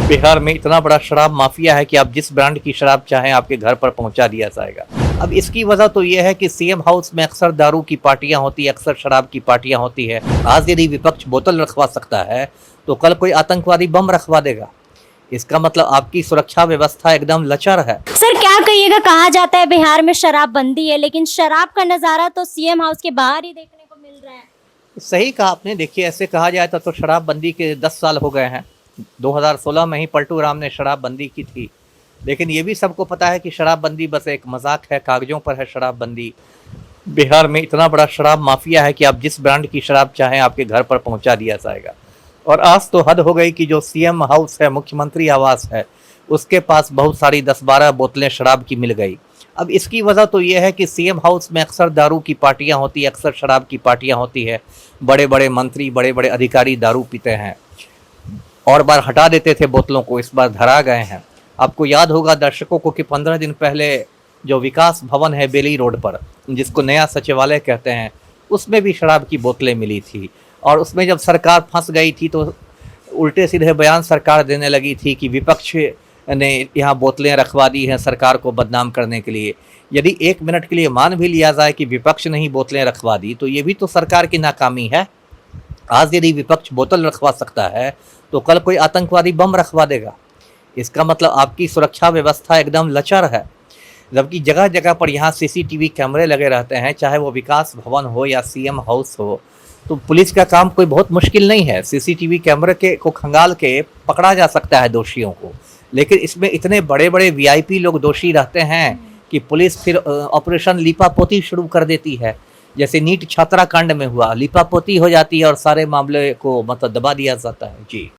बिहार में इतना बड़ा शराब माफिया है कि आप जिस ब्रांड की शराब चाहें आपके घर पर पहुंचा दिया जाएगा। अब इसकी वजह तो यह है कि सीएम हाउस में अक्सर दारू की पार्टियां होती है, अक्सर शराब की पार्टियां होती है। आज यदि विपक्ष बोतल रखवा सकता है तो कल कोई आतंकवादी बम रखवा देगा। इसका मतलब आपकी सुरक्षा व्यवस्था एकदम लचर है। सर क्या कहिएगा, कहा जाता है बिहार में शराब बंदी है, लेकिन शराब का नजारा तो सीएम हाउस के बाहर ही देखने को मिल रहा है। सही कहा आपने। देखिए, ऐसे कहा जाए तो शराबबंदी के 10 साल हो गए हैं। 2016 में ही पलटू राम ने शराबबंदी की थी, लेकिन ये भी सबको पता है कि शराबबंदी बस एक मजाक है, कागजों पर है शराबबंदी। बिहार में इतना बड़ा शराब माफिया है कि आप जिस ब्रांड की शराब चाहें आपके घर पर पहुंचा दिया जाएगा। और आज तो हद हो गई कि जो सीएम हाउस है, मुख्यमंत्री आवास है, उसके पास बहुत सारी 10-12 बोतलें शराब की मिल गई। अब इसकी वजह तो ये है कि सीएम हाउस में अक्सर दारू की पार्टियां होती है, अक्सर शराब की पार्टियां होती है। बड़े बड़े मंत्री, बड़े बड़े अधिकारी दारू पीते हैं और बार हटा देते थे बोतलों को, इस बार धरा गए हैं। आपको याद होगा दर्शकों को कि 15 दिन पहले जो विकास भवन है बेली रोड पर, जिसको नया सचिवालय कहते हैं, उसमें भी शराब की बोतलें मिली थी। और उसमें जब सरकार फंस गई थी तो उल्टे सीधे बयान सरकार देने लगी थी कि विपक्ष ने यहाँ बोतलें रखवा दी हैं सरकार को बदनाम करने के लिए। यदि 1 मिनट के लिए मान भी लिया जाए कि विपक्ष ने ही बोतलें रखवा दी, तो ये भी तो सरकार की नाकामी है। आज यदि विपक्ष बोतल रखवा सकता है तो कल कोई आतंकवादी बम रखवा देगा। इसका मतलब आपकी सुरक्षा व्यवस्था एकदम लचर है। जबकि जगह जगह पर यहाँ सीसीटीवी कैमरे लगे रहते हैं, चाहे वो विकास भवन हो या सीएम हाउस हो, तो पुलिस का काम कोई बहुत मुश्किल नहीं है। सीसीटीवी कैमरे को खंगाल के पकड़ा जा सकता है दोषियों को। लेकिन इसमें इतने बड़े बड़े वीआईपी लोग दोषी रहते हैं कि पुलिस फिर ऑपरेशन लीपापोती शुरू कर देती है। जैसे नीट छात्रा कांड में हुआ, लीपापोती हो जाती है और सारे मामले को मतलब दबा दिया जाता है। जी।